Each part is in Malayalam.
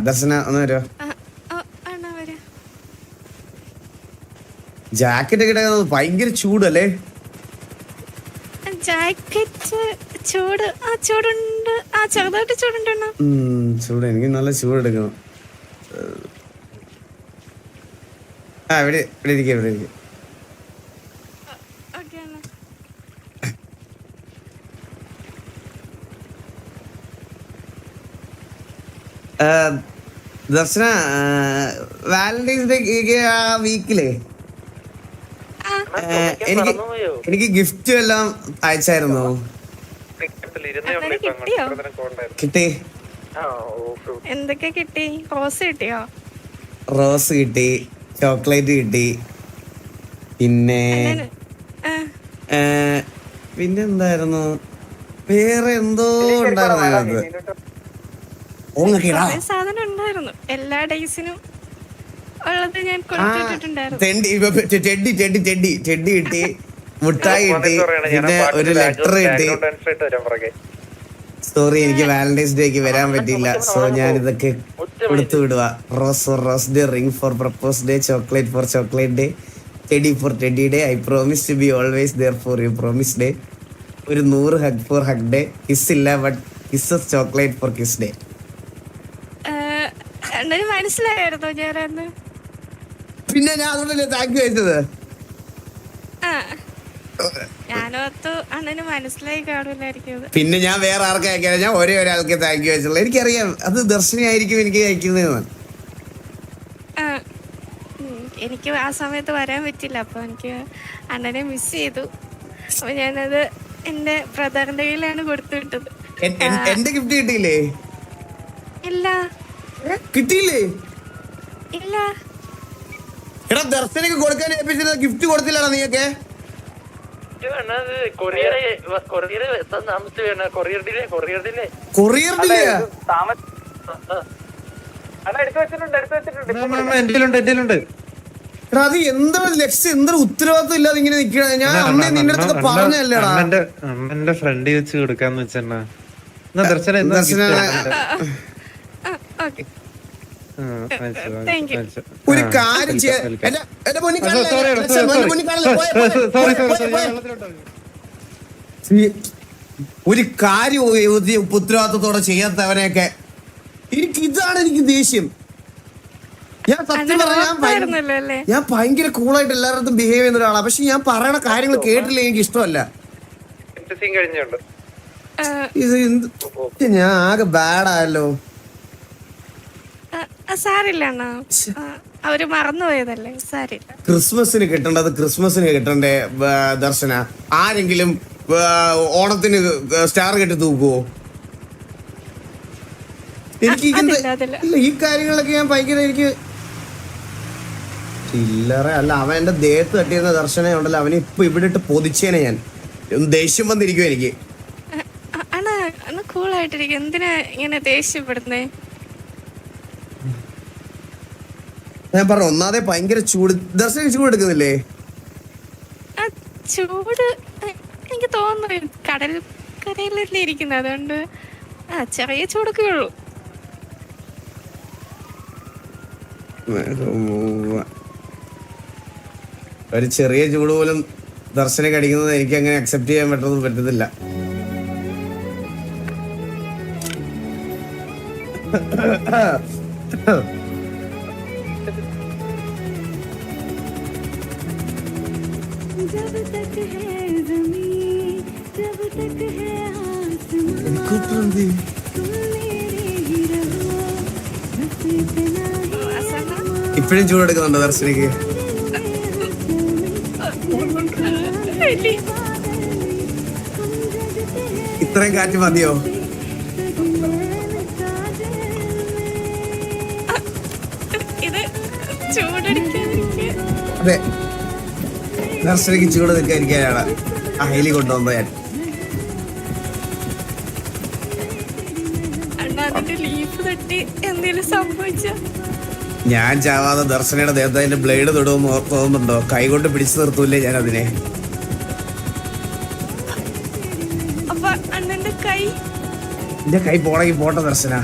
ദർശന ഒന്ന് വരുമോ? ജാക്കറ്റ് ഒക്കെ ഭയങ്കര ചൂടല്ലേ? ജാക്കറ്റ് ചൂട് ചൂടുണ്ട്, ചെറുതായിട്ട് ചൂടുണ്ടോ? ചൂട്, എനിക്ക് നല്ല ചൂട് എടുക്കണം. ഇവിടെ ഇരിക്കും, ഇവിടെ ഇരിക്കും. ദർശന, വാലന്റൈൻസ് ഡേ ആ വീക്കിലേ എനിക്ക് ഗിഫ്റ്റ് എല്ലാം അയച്ചായിരുന്നു. കിട്ടി. എന്തൊക്കെ കിട്ടി? റോസ് കിട്ടിയോ? റോസ് കിട്ടി, ചോക്ലേറ്റ് കിട്ടി, പിന്നെന്തായിരുന്നു, വേറെ എന്തോ ഉണ്ടായിരുന്നു. സാധനം ഉണ്ടായിരുന്നു എല്ലാ ഡേയ്സിനും ഉള്ളത്. ഞാൻ ചെടി കിട്ടി, മുട്ടായി കിട്ടി, പിന്നെ ഒരു ലെറ്റർ കിട്ടി. സോറി, എനിക്ക് വാലന്റൈൻസ് ഡേക്ക് വരാൻ പറ്റിയില്ല. സോ ഞാൻ ഇതൊക്കെ കൊടുത്തു വിടുക. Rose for rose day, ring for propose day, chocolate for chocolate day, teddy for teddy day, I promise to be always there for you promise day, ഒരു 100 hug for hug day, kiss ഇല്ല but kisses chocolate for kiss day. മനസ്സിലായിരുന്നു ഞാനന്ന്. പിന്നെ ഞാൻ അതുകൊണ്ടല്ലേ താങ്ക് യു അയച്ചത്. ഞാനോർത്തു അണ്ണന് മനസ്സിലായി കാണൂലായിരിക്കും. പിന്നെ ഞാൻ വേറെ ആർക്കും അയക്കാതെ ഞാൻ ഒരാൾക്ക് താങ്ക് യു അയച്ചുള്ളൂ. എനിക്കറിയാം അത് ദർശനയായിരിക്കും എനിക്ക് അയക്കുന്നതെന്ന്. എനിക്ക് ആ സമയത്ത് വരാൻ പറ്റില്ല, അപ്പൊ എനിക്ക് അണ്ണനെ മിസ് ചെയ്തു. അപ്പൊ ഞാനത് എന്റെ ബ്രദറിന്റെ കയ്യിലാണ് കൊടുത്തു വിട്ടത്. എന്റെ ഗിഫ്റ്റ് കിട്ടിയില്ലേ? ഇല്ല. കിട്ടിയില്ലേ? ഇല്ല. എടാ, ദർശനക്ക് കൊടുക്കാൻ ഏൽപ്പിച്ചിരുന്ന ഗിഫ്റ്റ് കൊടുത്തില്ലടാ നീയൊക്കെ? Courier delay? എടാ, അത് എന്താ ലക്ഷ്യം, എന്താ ഉത്തരവാദിത്വം ഇല്ലാതെ ഇങ്ങനെ നിക്കണ? ഞാൻ അന്നേ നിന്റെ അടുത്തൊക്കെ പറഞ്ഞല്ലേടാ. അമ്മന്റെ ഫ്രണ്ട് വെച്ച് കൊടുക്കാന്ന് വെച്ചാ ഒരു കാര്യം ഒരു കാര്യം ഉത്തരവാദിത്തത്തോടെ ചെയ്യാത്തവനെയൊക്കെ ഇതാണ് എനിക്ക് ദേഷ്യം. ഞാൻ സത്യം പറഞ്ഞാൽ ഞാൻ ഭയങ്കര കൂളായിട്ട് എല്ലാവരുടെ ബിഹേവ് ചെയ്യുന്ന ഒരാളാണ്. പക്ഷെ ഞാൻ പറയണ കാര്യങ്ങൾ കേട്ടില്ല, എനിക്ക് ഇഷ്ടമല്ല. ഞാൻ ആകെ ബാഡായല്ലോ. അവര് മറന്നുപോയതല്ലേ, സാരില്ല. ക്രിസ്മസിന് കിട്ടേണ്ടത് ക്രിസ്മസിന് കിട്ടണ്ടേ ദർശന? ആരെങ്കിലും ഓണത്തിന് സ്റ്റാർ കെട്ടി തൂക്കുവോ? എനിക്ക് ഈ കാര്യങ്ങളൊക്കെ ഞാൻ ഭയങ്കര എനിക്ക് ചില്ലറ അല്ല. അവൻ എന്റെ ദേഹത്ത് തട്ടിയിരുന്ന ദർശനം ഉണ്ടല്ലോ, അവന് ഇപ്പൊ ഇവിടെ ഇട്ട് പൊതിച്ചേനെ. ഞാൻ ദേഷ്യം വന്നിരിക്കും എനിക്ക്. കൂളായിട്ടിരിക്കും, എന്തിനാ ഇങ്ങനെ ദേഷ്യപ്പെടുന്നേ? ഞാൻ പറഞ്ഞു ഒന്നാതെ ഭയങ്കര ചൂട്. ദർശനം ചൂട് എടുക്കുന്നില്ലേ? ചൂട് എനിക്ക് തോന്നുന്നു കടലല്ലേ ഇരിക്കുന്നത്, അതുകൊണ്ട് ചെറിയ ചൂടൊക്കെ ഉള്ളു. ഒരു ചെറിയ ചൂട് പോലും ദർശനം കടിക്കുന്നത് എനിക്ക് അങ്ങനെ അക്സെപ്റ്റ് ചെയ്യാൻ പറ്റത്തില്ല. ഇപ്പഴും ചൂടെടുക്കുന്നുണ്ടോ ദർശനക്ക്? ഇത്രയും കാറ്റ് മതിയോ? അതെ, ദർശനക്ക് ചൂട് നിൽക്കാതിരിക്കാനാണ് ആ ഹെലി കൊണ്ടുവന്നത് ഞാൻ. ഞാൻ ചാവാതെ ദർശനയുടെ ദേഹത്ത് അതിന്റെ ബ്ലേഡ് തൊടുമെന്ന് തോന്നുന്നുണ്ടോ? കൈകൊണ്ട് പിടിച്ചു നിർത്തൂല്ലേ ഞാൻ അതിനെ? എന്റെ കൈ പോണെങ്കിൽ പോട്ടെ ദർശന.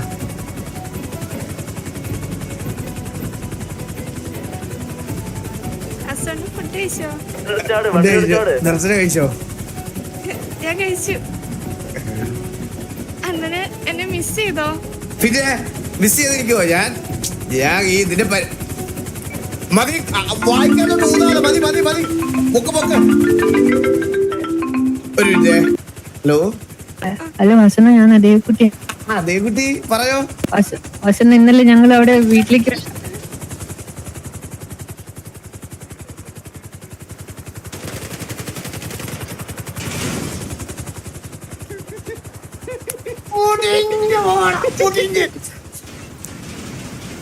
വാസോണ്ട് ഫുഡ് കഴിച്ചോ? ദർശന കഴിച്ചോ? ഞാൻ കഴിച്ചു. അണ്ണന് എന്നെ മിസ് ചെയ്തോ? പിന്നെ മിസ് ചെയ്തിരിക്കുവോ? ഞാൻ ഈ ഇതിന്റെ മതി വായിക്കാനോട്ട് ഊന്നാതെ മതി മതി മതി പൊക്ക് പൊക്ക്. ഒരു മിനിറ്റ്. ഹലോ ഹലോ വസന, ഞാൻ ദേവക്കുട്ടി. ദേവക്കുട്ടി പറയോ. വസന, ഇന്നലെ ഞങ്ങൾ അവിടെ വീട്ടിലേക്ക്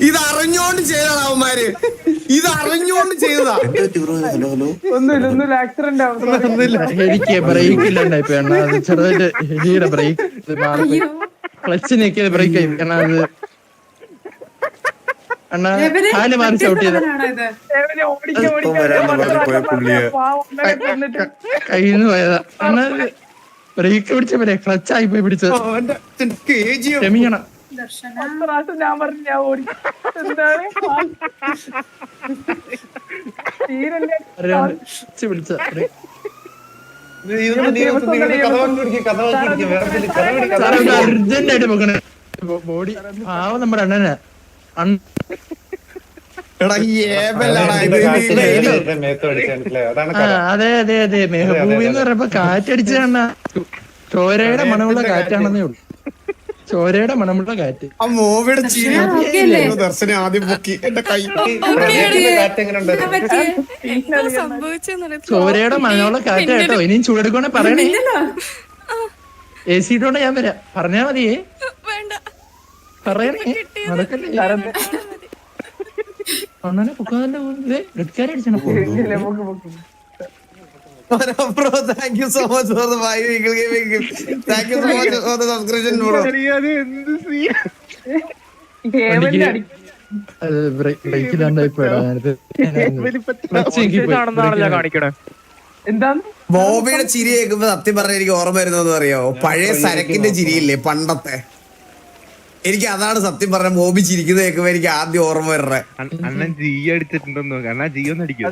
ഇത് അറിഞ്ഞോണ്ട് ചെയ്തതാ അവന്മാര്, ഇത് അറിഞ്ഞോണ്ട് ചെയ്തതാ. എനിക്ക് ബ്രേക്ക് ഇല്ലാണ്ടായി ചെറുതായിട്ട് ഹെലിയുടെ ബ്രേക്ക് ക്ലച്ച് നീക്കിയത് ബ്രേക്ക് ആയി. കാരണം അത് അണ്ണാ കാല് മാറി ചവിട്ടി ചെയ്ത കയ്യിന്ന് പോയതാ. അണ്ണാ ബ്രേക്ക് പിടിച്ച പോലെ ക്ലച്ച് ആയി പോയി പിടിച്ചത്. ക്ഷമിക്കണം. ഞാൻ പറഞ്ഞു ഞാൻ ഓടി. എന്താണ് വിളിച്ച അർജന്റ് ആയിട്ട് പോക്കണേ ബോഡി. പാവം നമ്മുടെ അണ്ണനാ. അതെ അതെ അതെ, മെഹബൂബി എന്ന് പറഞ്ഞപ്പോ കാറ്റടിച്ചാണ്. ചോരയുടെ മണമുള്ള കാറ്റാണെന്നേ ഉള്ളൂ. ചോരയുടെ മണമുള്ള കാറ്റ്. ആ മൂവിയുടെ ചിരി ദർശനം ആദ്യം പൊക്കി എന്റെ കൈ. ചോരയുടെ മണമുള്ള കാറ്റ് കേട്ടോ. ഇനിയും ചൂടെടുക്കണേ പറയണേ. AC ഇട്ടോണ്ട് ഞാൻ വരാം. പറഞ്ഞാ മതിയേ. പറയണേ. നടക്കല്ലേ അണ്ണനെ പൊക്കാതെ ഗഡ്കാരടിച്ചാണ്. Bro, thank you so much for the 5 Eagle Gaming gift. Thank you so much for the subscription, bro. ബോബിയുടെ ചിരി കേൾക്കുമ്പോ സത്യം പറഞ്ഞ എനിക്ക് ഓർമ്മ വരുന്നതെന്ന് അറിയോ? പഴയ സരക്കിന്റെ ചിരിയില്ലേ പണ്ടത്തെ? എനിക്ക് അതാണ് സത്യം പറഞ്ഞ ബോബി ചിരിക്കുന്നത് കേൾക്കുമ്പോ എനിക്ക് ആദ്യം ഓർമ്മ വരണേ. അണ്ണൻ ജി അടിച്ചിട്ടുണ്ടോ? കാരണം ജി ഒന്ന് അടിക്കും.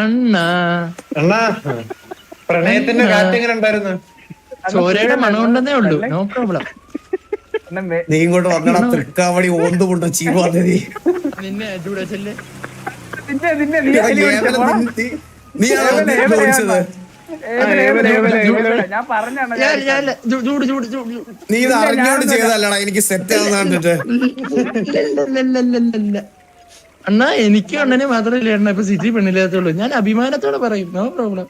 അണ്ണാ പ്രണയത്തിന്റെ കാറ്റ് എങ്ങനെ ഉണ്ടായിരുന്നു? ചോരയുടെ മണമുണ്ടെന്നേ ഉള്ളൂ. No problem. നീ ഇങ്ങോട്ട് വന്നടാ തൃക്കാവടി ഓന്ത് കൊണ്ട ചീവാതി. നിന്നെ ചൂടല്ലേ നീ ഇത് അറിഞ്ഞോണ്ട് ചെയ്തല്ലടാ. എനിക്ക് സെറ്റ് ആവുന്ന കണ്ടിട്ട്. അണ്ണാ എനിക്ക് അണ്ണനെ മാത്രമല്ല അണ്ണ ഇപ്പൊ സിറ്റി പെണ്ണില്ലാത്തുള്ളൂ. ഞാൻ അഭിമാനത്തോടെ പറയും. No problem.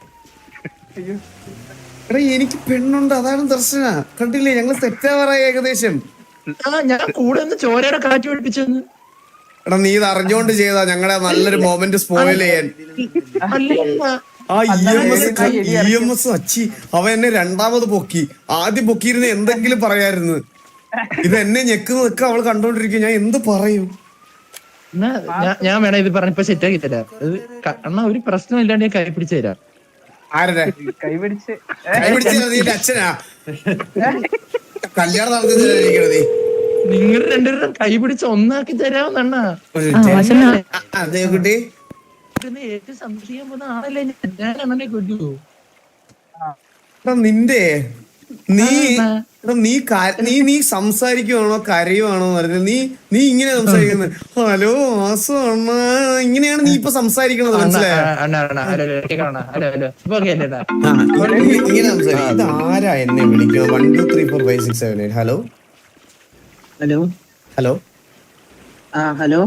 എടാ എനിക്ക് പെണ്ണുണ്ട്, അതാണ് ദർശന. കണ്ടില്ലേ ഞങ്ങള് സെറ്റാവാറായി ഏകദേശം. ഞാൻ കൂടെ ഒന്ന് ചോരയുടെ കാറ്റ് പിടിപ്പിച്ചെന്ന്. എടാ നീ ഇത് അറിഞ്ഞോണ്ട് ചെയ്താ ഞങ്ങളുടെ നല്ലൊരു മൊമെന്റ് സ്പോയിൽ ചെയ്യാൻ. ആ EMS അച്ചി അവൻ എന്നെ രണ്ടാമത് പൊക്കി. ആദ്യം പൊക്കിയിരുന്ന എന്തെങ്കിലും പറയായിരുന്നു. ഇത് എന്നെ ഞെക്കുന്നതൊക്കെ അവള് കണ്ടോണ്ടിരിക്കും. ഞാൻ എന്ത് പറയും? ഞാൻ വേണം ഇത് പറഞ്ഞപ്പോ സെറ്റാക്കി തരാം. അണ്ണാ ഒരു പ്രശ്നം ഇല്ലാണ്ട് ഞാൻ കൈ പിടിച്ചു തരാം. ആരുടെ കൈ പിടിച്ച് നിന്റെ അച്ഛനാ കല്യാണം നടത്തിയിരിക്കണത്? നിങ്ങൾ രണ്ടുപേരും കൈ പിടിച്ച് ഒന്നാക്കി തരാമെന്നണ്ണാ. അതെ കുട്ടി, ഏറ്റവും സംശയിക്കാൻ പോകുന്ന ആളല്ലേ ഞാൻ. അണ്ണനെ കൊല്ലൂ നിന്റെ നീ സംസാരിക്കുവാണോ കരയുവാണോ പറഞ്ഞത്? നീ ഇങ്ങനെ സംസാരിക്കുന്നത്. ഹലോ ആസു അണ്ണ, ഇങ്ങനെയാണ് നീ ഇപ്പൊ സംസാരിക്കണത്. മനസ്സിലായോ? ഇങ്ങനെ സംസാരിക്കും. ഇത് ആരാ എന്നെ വിളിക്കുന്നത്? 1 2 3 4 5 6 7 8. Hello hello hello hello.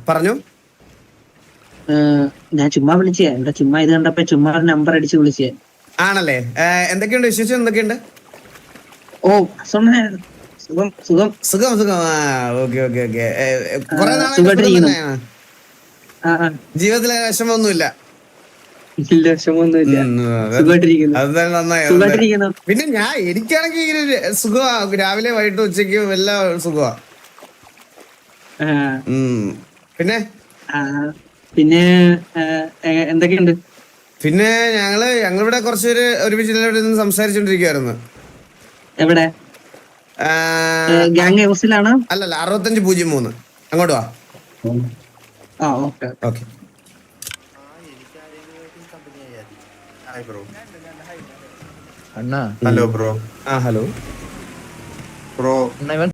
പറഞ്ഞു. ഞാൻ ചുമ്മാ വിളിച്ചേ. ഇവിടെ ചുമ്മാ ഇത് കണ്ടപ്പോ ചുമ്മാ ഒരു നമ്പർ അടിച്ച് വിളിച്ചേ. ആണല്ലേ? എന്തൊക്കെയുണ്ട് വിശേഷം? എന്തൊക്കെയുണ്ട്? ഓ സുഖം സുഖം സുഖം സുഖം. Okay okay okay. കുറെ നാളെ ജീവിതത്തിലെ വിഷമൊന്നുമില്ല. അതെന്തായാലും നന്നായി. പിന്നെ എനിക്കാണെങ്കിൽ ഇങ്ങനെ സുഖമാ. രാവിലെ വൈകിട്ട് ഉച്ചയ്ക്ക് എല്ലാം സുഖമാ. പിന്നെ എന്തൊക്കെയുണ്ട്? പിന്നെ ഞങ്ങളിവിടെ കുറച്ചുപേര് ഒരുമിച്ച് സംസാരിച്ചോണ്ടിരിക്കുവായിരുന്നു. എവിടെ? ഗ്യാങ് ഹൗസിലാണ്. അല്ലല്ല 6503 അങ്ങോട്ട് വാ. ആ ഓക്കെ. ഓക്കെ അണ്ണാ ഹലോ ബ്രോ. ഹലോ ബ്രോ അണ്ണാ ഇവൻ